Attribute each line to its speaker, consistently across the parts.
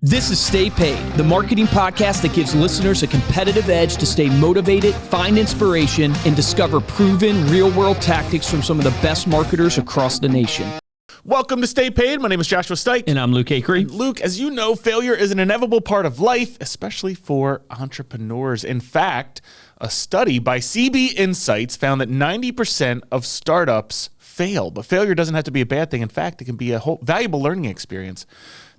Speaker 1: This is Stay Paid, the marketing podcast that gives listeners a competitive edge to stay motivated, find inspiration, and discover proven real-world tactics from some of the best marketers across the nation.
Speaker 2: Welcome to Stay Paid. My name is Joshua Stike.
Speaker 1: And I'm Luke Akery.
Speaker 2: Luke, as you know, failure is an inevitable part of life, especially for entrepreneurs. In fact, a study by CB Insights found that 90% of startups fail. But failure doesn't have to be a bad thing. In fact, it can be a whole valuable learning experience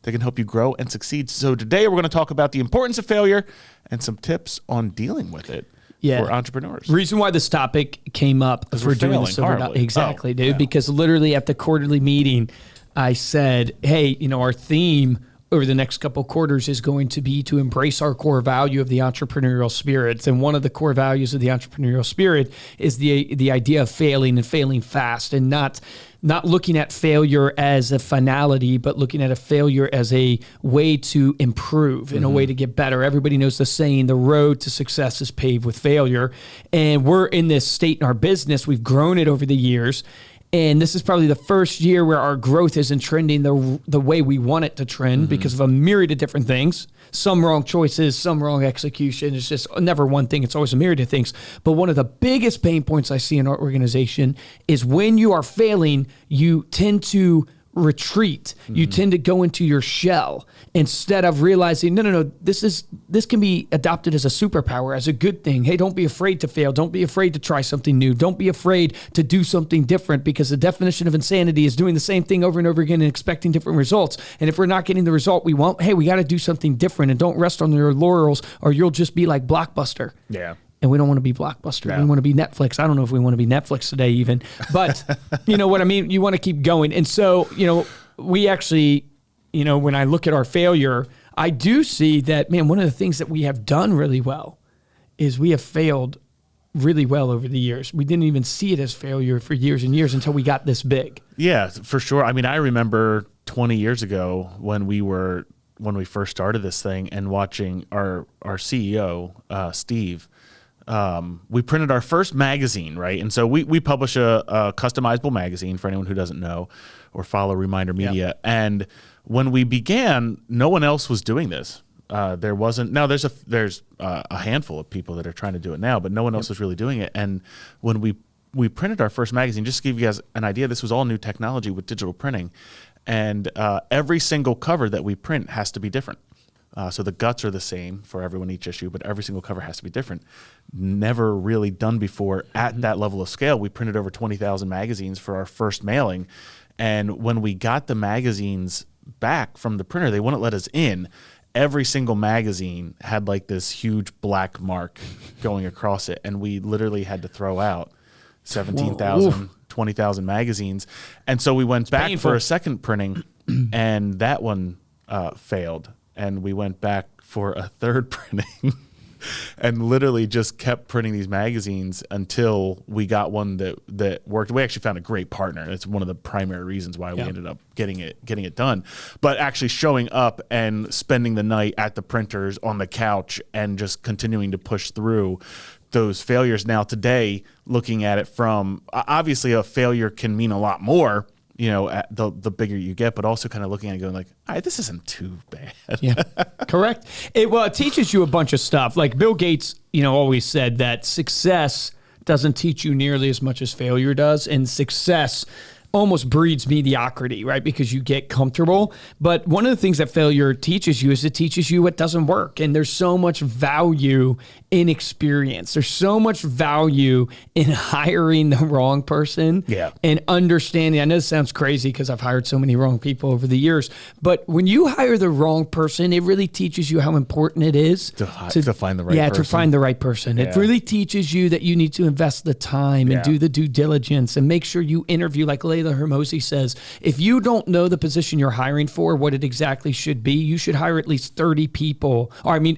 Speaker 2: that can help you grow and succeed. So today we're going to talk about the importance of failure and some tips on dealing with it for entrepreneurs.
Speaker 1: Reason why this topic came up for doing this exactly, dude. Because literally at the quarterly meeting, I said, hey, our theme over the next couple of quarters is going to be to embrace our core value of the entrepreneurial spirit. And one of the core values of the entrepreneurial spirit is the idea of failing and failing fast, and not looking at failure as a finality, but looking at a failure as a way to improve and a way to get better. Everybody knows the saying, the road to success is paved with failure. And we're in this state in our business. We've grown it over the years. And this is probably the first year where our growth isn't trending the way we want it to trend because of a myriad of different things. Some wrong choices, some wrong execution. It's just never one thing. It's always a myriad of things. But one of the biggest pain points I see in our organization is when you are failing, you tend to retreat. You tend to go into your shell instead of realizing, no, this can be adopted as a superpower, as a good thing. Hey, don't be afraid to fail. Don't be afraid to try something new. Don't be afraid to do something different, because the definition of insanity is doing the same thing over and over again and expecting different results. And if we're not getting the result we want, hey, we got to do something different, and don't rest on your laurels or you'll just be like Blockbuster.
Speaker 2: Yeah.
Speaker 1: And we don't want to be Blockbuster.
Speaker 2: Yeah.
Speaker 1: We want to be Netflix. I don't know if we want to be Netflix today even, but you know what I mean? You want to keep going. And so, we actually, when I look at our failure, I do see that, man, one of the things that we have done really well is we have failed really well over the years. We didn't even see it as failure for years and years until we got this big.
Speaker 2: Yeah, for sure. I mean, I remember 20 years ago when we first started this thing and watching our CEO, Steve, we printed our first magazine, right? And so we publish a customizable magazine for anyone who doesn't know or follow Reminder Media.
Speaker 1: Yep.
Speaker 2: And when we began, no one else was doing this. There wasn't. Now there's a handful of people that are trying to do it now, but no one else was really doing it. And when we printed our first magazine, just to give you guys an idea, this was all new technology with digital printing, and every single cover that we print has to be different. So the guts are the same for everyone each issue, but every single cover has to be different. Never really done before at that level of scale. We printed over 20,000 magazines for our first mailing. And when we got the magazines back from the printer, they wouldn't let us in. Every single magazine had like this huge black mark going across it. And we literally had to throw out 17,000, 20,000 magazines. And so we went back for a second printing, and that one failed. And we went back for a third printing and literally just kept printing these magazines until we got one that worked. We actually found a great partner. It's one of the primary reasons why we ended up getting it done. But actually showing up and spending the night at the printers on the couch and just continuing to push through those failures. Now today, looking at it from, obviously a failure can mean a lot more, the bigger you get, but also kind of looking at it going like, all right, this isn't too bad.
Speaker 1: Yeah, correct. It teaches you a bunch of stuff. Like Bill Gates, always said that success doesn't teach you nearly as much as failure does. And success almost breeds mediocrity, right? Because you get comfortable. But one of the things that failure teaches you is it teaches you what doesn't work. And there's so much value in experience. There's so much value in hiring the wrong person and understanding. I know this sounds crazy because I've hired so many wrong people over the years, but when you hire the wrong person, it really teaches you how important it is
Speaker 2: to find the right person.
Speaker 1: Yeah, to find the right person. Yeah. It really teaches you that you need to invest the time and do the due diligence and make sure you interview, like Layla Hermosi says, if you don't know the position you're hiring for, what it exactly should be, you should hire at least 30 people,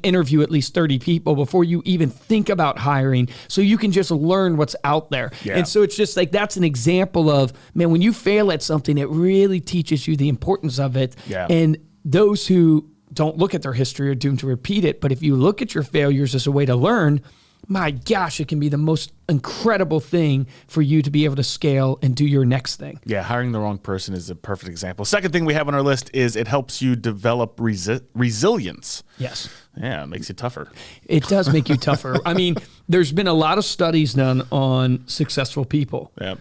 Speaker 1: interview at least 30 people before you even think about hiring, so you can just learn what's out there. Yeah. And so it's just like, that's an example of, man, when you fail at something, it really teaches you the importance of it. Yeah. And those who don't look at their history are doomed to repeat it. But if you look at your failures as a way to learn, my gosh, it can be the most incredible thing for you to be able to scale and do your next thing.
Speaker 2: Yeah, hiring the wrong person is a perfect example. Second thing we have on our list is it helps you develop resilience.
Speaker 1: Yes.
Speaker 2: Yeah, it makes you tougher.
Speaker 1: It does make you tougher. I mean, there's been a lot of studies done on successful people.
Speaker 2: Yeah.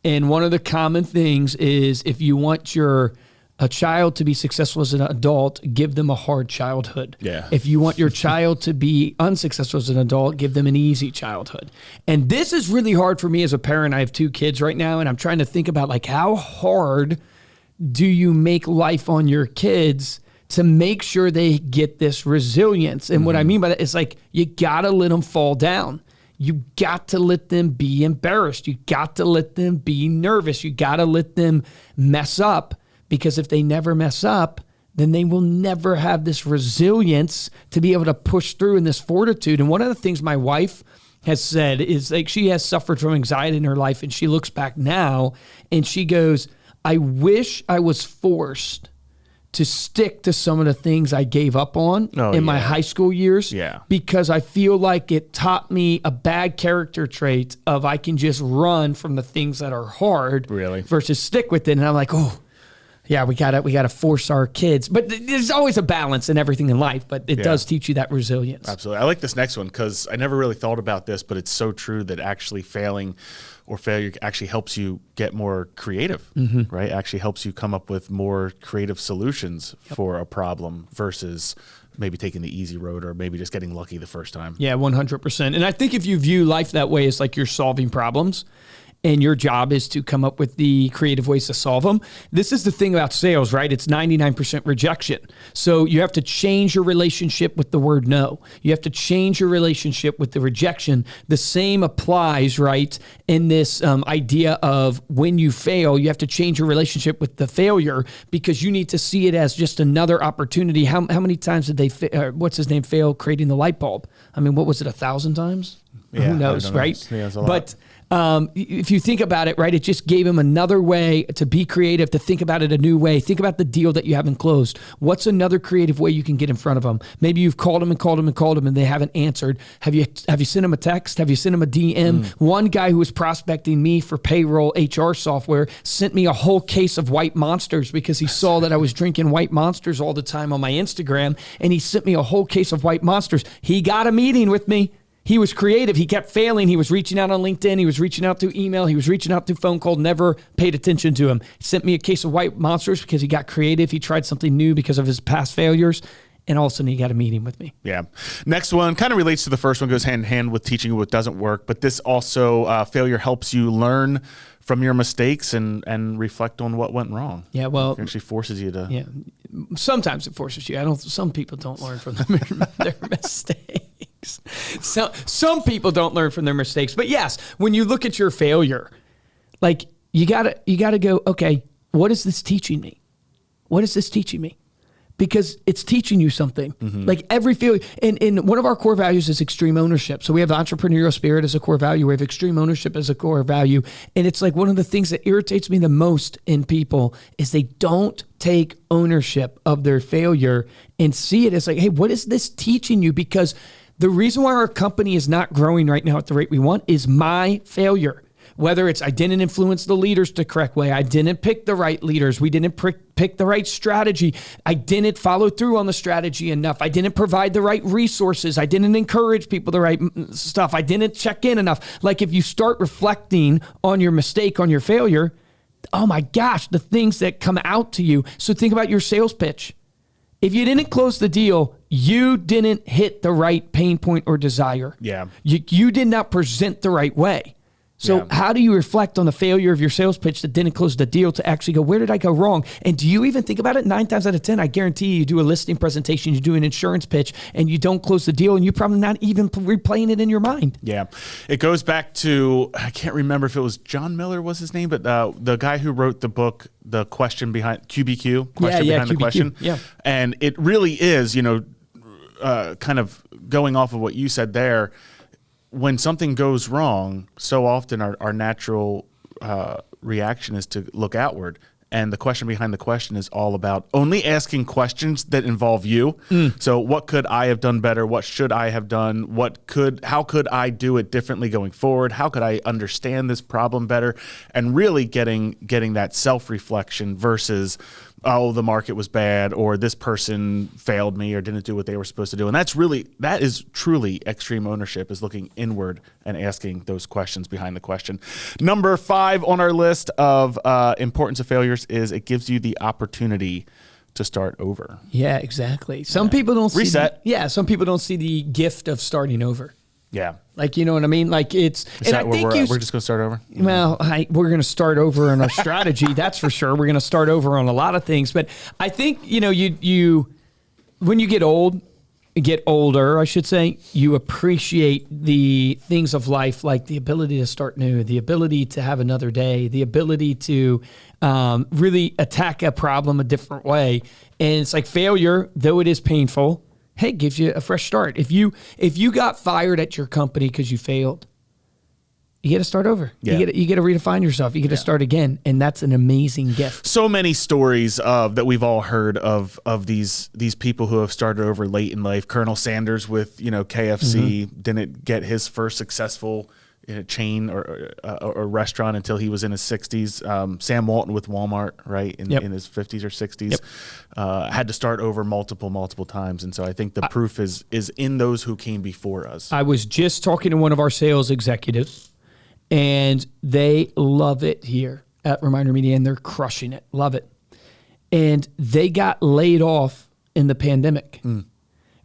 Speaker 1: And one of the common things is if you want a child to be successful as an adult, give them a hard childhood.
Speaker 2: Yeah.
Speaker 1: If you want your child to be unsuccessful as an adult, give them an easy childhood. And this is really hard for me as a parent. I have 2 kids right now, and I'm trying to think about like how hard do you make life on your kids to make sure they get this resilience. And what I mean by that is like you gotta let them fall down. You got to let them be embarrassed. You got to let them be nervous. You got to let them mess up. Because if they never mess up, then they will never have this resilience to be able to push through and this fortitude. And one of the things my wife has said is like she has suffered from anxiety in her life, and she looks back now and she goes, I wish I was forced to stick to some of the things I gave up on in my high school years.
Speaker 2: Yeah.
Speaker 1: Because I feel like it taught me a bad character trait of I can just run from the things that are hard versus stick with it. And I'm like, oh, yeah, we gotta force our kids. But there's always a balance in everything in life, but it does teach you that resilience.
Speaker 2: Absolutely. I like this next one because I never really thought about this, but it's so true that actually failing or failure actually helps you get more creative, right? Actually helps you come up with more creative solutions for a problem versus maybe taking the easy road or maybe just getting lucky the first time.
Speaker 1: Yeah, 100%. And I think if you view life that way, it's like you're solving problems. And your job is to come up with the creative ways to solve them. This is the thing about sales, right? It's 99% rejection. So you have to change your relationship with the word no. You have to change your relationship with the rejection. The same applies, right? In this idea of when you fail, you have to change your relationship with the failure because you need to see it as just another opportunity. How many times did what's his name, fail creating the light bulb? I mean, what was it, 1,000 times?
Speaker 2: Yeah,
Speaker 1: who knows, right?
Speaker 2: Yeah, it's a lot.
Speaker 1: But if you think about it, right, it just gave him another way to be creative, to think about it a new way. Think about the deal that you haven't closed. What's another creative way you can get in front of them? Maybe you've called them and they haven't answered. Have you sent them a text? Have you sent them a DM? One guy who was prospecting me for payroll HR software sent me a whole case of White Monsters because he saw that I was drinking White Monsters all the time on my Instagram, and he sent me a whole case of White Monsters. He got a meeting with me. He was creative. He kept failing. He was reaching out on LinkedIn. He was reaching out through email. He was reaching out through phone call. Never paid attention to him. He sent me a case of White Monsters because he got creative. He tried something new because of his past failures. And all of a sudden, he got a meeting with me.
Speaker 2: Yeah. Next one kind of relates to the first one, goes hand in hand with teaching you what doesn't work. But this also, failure helps you learn from your mistakes and reflect on what went wrong.
Speaker 1: Yeah, well,
Speaker 2: it actually forces you to.
Speaker 1: Yeah, sometimes it forces you. Some people don't learn from their mistakes. Some people don't learn from their mistakes. But yes, when you look at your failure, like you gotta go, okay, what is this teaching me? What is this teaching me? Because it's teaching you something. Like every failure, and one of our core values is extreme ownership. So we have the entrepreneurial spirit as a core value. We have extreme ownership as a core value. And it's like one of the things that irritates me the most in people is they don't take ownership of their failure and see it as like, hey, what is this teaching you? Because the reason why our company is not growing right now at the rate we want is my failure. Whether it's I didn't influence the leaders the correct way, I didn't pick the right leaders, we didn't pick the right strategy, I didn't follow through on the strategy enough, I didn't provide the right resources, I didn't encourage people the right stuff, I didn't check in enough. Like if you start reflecting on your mistake, on your failure, oh my gosh, the things that come out to you. So think about your sales pitch. If you didn't close the deal, you didn't hit the right pain point or desire.
Speaker 2: Yeah.
Speaker 1: You did not present the right way. So how do you reflect on the failure of your sales pitch that didn't close the deal to actually go, where did I go wrong? And do you even think about it? 9 times out of 10, I guarantee you do a listing presentation, you do an insurance pitch, and you don't close the deal, and you're probably not even replaying it in your mind.
Speaker 2: Yeah. It goes back to, I can't remember if it was John Miller was his name, but the guy who wrote the book, The Question Behind, QBQ, Question Behind the Question.
Speaker 1: Yeah.
Speaker 2: And it really is, kind of going off of what you said there, when something goes wrong, so often our natural reaction is to look outward. And the question behind the question is all about only asking questions that involve you. So what could I have done better? What should I have done? How could I do it differently going forward? How could I understand this problem better? And really getting that self-reflection versus, oh, the market was bad, or this person failed me or didn't do what they were supposed to do. And that is truly extreme ownership, is looking inward and asking those questions behind the question. Number 5 on our list of importance of failures is it gives you the opportunity to start over.
Speaker 1: Yeah, exactly. Some people don't
Speaker 2: reset.
Speaker 1: Some people don't see the gift of starting over.
Speaker 2: Yeah.
Speaker 1: Like, you know what I mean? Like it's,
Speaker 2: is and that I think we're just going to start over?
Speaker 1: Well, we're going to start over on our strategy. That's for sure. We're going to start over on a lot of things, but I think, you when you get older, I should say, you appreciate the things of life, like the ability to start new, the ability to have another day, the ability to really attack a problem a different way. And it's like failure, though it is painful, hey, it gives you a fresh start. If you got fired at your company because you failed, you get to start over.
Speaker 2: Yeah.
Speaker 1: You get to redefine yourself. You get to start again, and that's an amazing gift.
Speaker 2: So many stories that we've all heard of these people who have started over late in life. Colonel Sanders with KFC didn't get his first successful chain or restaurant until he was in his 60s. Sam Walton with Walmart, right, in his 50s or 60s, had to start over multiple times. And so I think the proof is in those who came before us.
Speaker 1: I was just talking to one of our sales executives, and they love it here at Reminder Media, and they're crushing it. Love it. And they got laid off in the pandemic.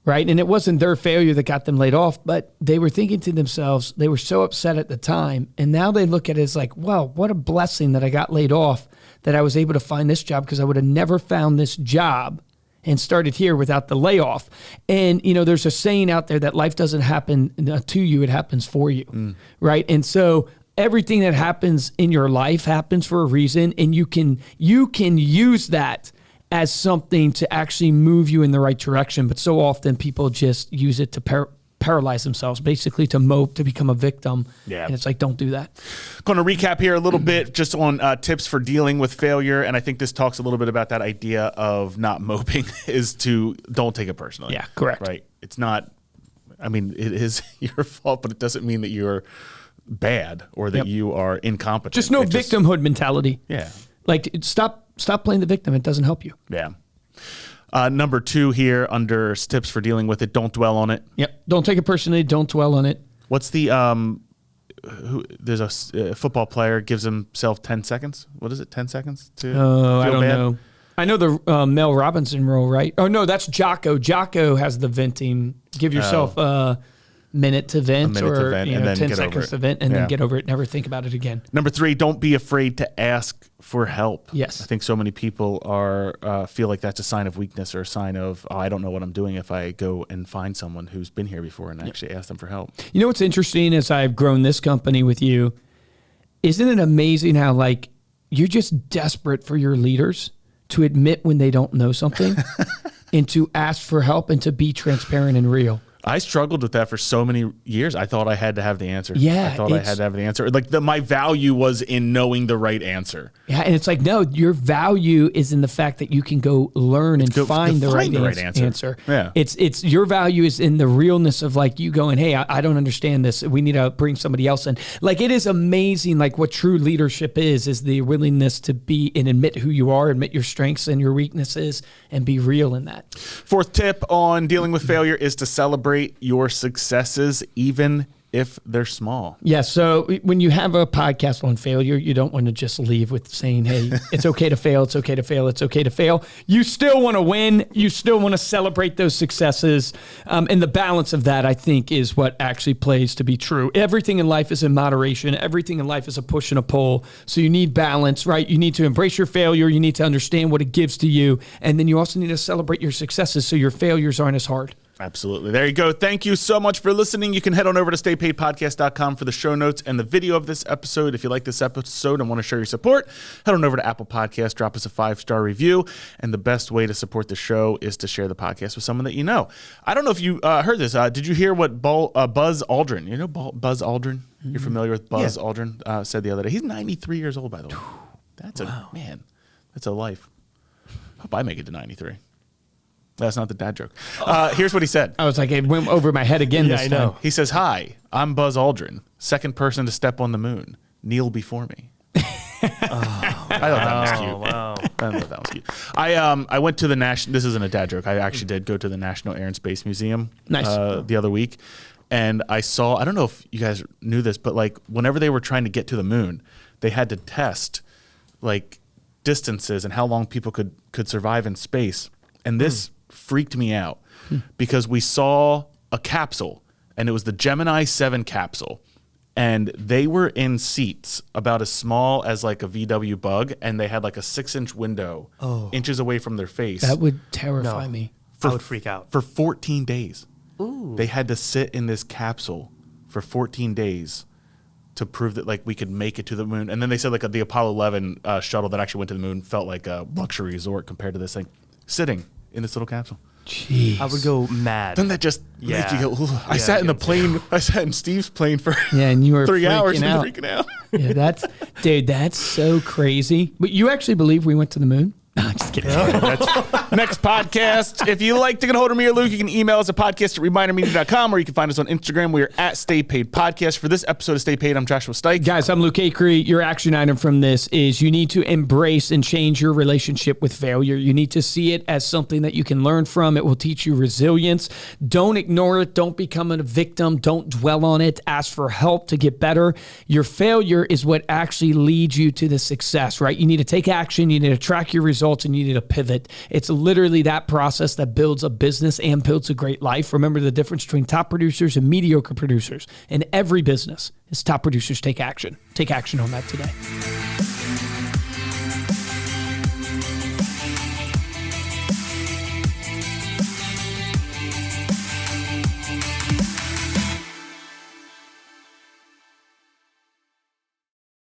Speaker 1: Right. And it wasn't their failure that got them laid off, but they were thinking to themselves, they were so upset at the time. And now they look at it as like, wow, what a blessing that I got laid off, that I was able to find this job, because I would have never found this job and started here without the layoff. And, there's a saying out there that life doesn't happen to you, it happens for you. Right. And so everything that happens in your life happens for a reason. And you can use that as something to actually move you in the right direction. But so often people just use it to paralyze themselves, basically to mope, to become a victim.
Speaker 2: Yeah.
Speaker 1: And it's like, don't do that.
Speaker 2: Going to recap here a little bit just on tips for dealing with failure. And I think this talks a little bit about that idea of not moping, is to don't take it personally.
Speaker 1: Yeah, correct.
Speaker 2: Right. It's not, it is your fault, but it doesn't mean that you're bad or that you are incompetent.
Speaker 1: Just no victimhood mentality.
Speaker 2: Yeah.
Speaker 1: Like, stop playing the victim. It doesn't help you.
Speaker 2: Yeah. Number 2 here under tips for dealing with it, don't dwell on it.
Speaker 1: Yep. Don't take it personally. Don't dwell on it.
Speaker 2: What's the, there's a football player gives himself 10 seconds. What is it? 10 seconds to feel
Speaker 1: I don't
Speaker 2: bad?
Speaker 1: know. I know the Mel Robinson rule, right? Oh, no, that's Jocko. Jocko has the venting. Give yourself a minute to vent, or 10 seconds to vent, and then get over it. Never think about it again.
Speaker 2: Number 3, don't be afraid to ask for help.
Speaker 1: Yes.
Speaker 2: I think so many people feel like that's a sign of weakness, or a sign of, I don't know what I'm doing, if I go and find someone who's been here before and actually ask them for help.
Speaker 1: You know what's interesting, as I've grown this company with you, isn't it amazing how, like, you're just desperate for your leaders to admit when they don't know something and to ask for help and to be transparent and real.
Speaker 2: I struggled with that for so many years. I thought I had to have the answer.
Speaker 1: Yeah.
Speaker 2: I thought I had to have the answer. Like my value was in knowing the right answer.
Speaker 1: Yeah. And it's like, no, your value is in the fact that you can go learn and find the right answer.
Speaker 2: Yeah.
Speaker 1: It's your value is in the realness of, like, you going, hey, I don't understand this. We need to bring somebody else in. Like, it is amazing. Like, what true leadership is the willingness to be and admit who you are, admit your strengths and your weaknesses, and be real in that.
Speaker 2: 4th tip on dealing with failure is to celebrate your successes, even if they're small.
Speaker 1: Yeah. So when you have a podcast on failure, you don't want to just leave with saying, hey, it's okay to fail. It's okay to fail. It's okay to fail. You still want to win. You still want to celebrate those successes. And the balance of that, I think, is what actually plays to be true. Everything in life is in moderation. Everything in life is a push and a pull. So you need balance, right? You need to embrace your failure. You need to understand what it gives to you. And then you also need to celebrate your successes so your failures aren't as hard.
Speaker 2: Absolutely. There you go. Thank you so much for listening. You can head on over to staypaidpodcast.com for the show notes and the video of this episode. If you like this episode and want to show your support, head on over to Apple Podcasts, drop us a 5-star review. And the best way to support the show is to share the podcast with someone that you know. I don't know if you heard this. Did you hear what Buzz Aldrin, you know Buzz Aldrin? You're familiar with Buzz Aldrin? Said the other day. He's 93 years old, by the way. That's It's a life. Hope I make it to 93. That's not the dad joke. Here's what he said.
Speaker 1: I was like, it went over my head again this time.
Speaker 2: He says, "Hi, I'm Buzz Aldrin, second person to step on the moon. Kneel before me." I thought that was cute.
Speaker 3: Wow.
Speaker 2: I thought that was cute. I went to the national. This isn't a dad joke. I actually did go to the National Air and Space Museum the other week, and I saw. I don't know if you guys knew this, but like whenever they were trying to get to the moon, they had to test like distances and how long people could survive in space, and this freaked me out because we saw a capsule, and it was the Gemini 7 capsule, and they were in seats about as small as like a VW Bug, and they had like a 6-inch window inches away from their face.
Speaker 1: That would terrify me.
Speaker 3: I would freak out.
Speaker 2: For 14 days.
Speaker 3: Ooh.
Speaker 2: They had to sit in this capsule for 14 days to prove that like we could make it to the moon. And then they said like the Apollo 11 shuttle that actually went to the moon felt like a luxury resort compared to this thing, sitting in this little capsule.
Speaker 1: Jeez.
Speaker 3: I would go mad.
Speaker 2: Doesn't that just make you go, ooh. I sat in the plane. I sat in Steve's plane for
Speaker 1: and you were
Speaker 2: 3 hours
Speaker 1: out.
Speaker 2: and freaking out.
Speaker 1: Yeah, that's so crazy. But you actually believe we went to the moon? No, I'm just kidding.
Speaker 2: Next podcast. If you like to get a hold of me or Luke, you can email us at podcast@remindermedia.com, or you can find us on Instagram. We are at Stay Paid Podcast. For this episode of Stay Paid, I'm Joshua Stike.
Speaker 1: Guys, I'm Luke Acree. Your action item from this is you need to embrace and change your relationship with failure. You need to see it as something that you can learn from. It will teach you resilience. Don't ignore it. Don't become a victim. Don't dwell on it. Ask for help to get better. Your failure is what actually leads you to the success, right? You need to take action. You need to track your results, and you need to pivot. It's literally that process that builds a business and builds a great life. Remember, the difference between top producers and mediocre producers in every business is top producers take action. Take action on that today.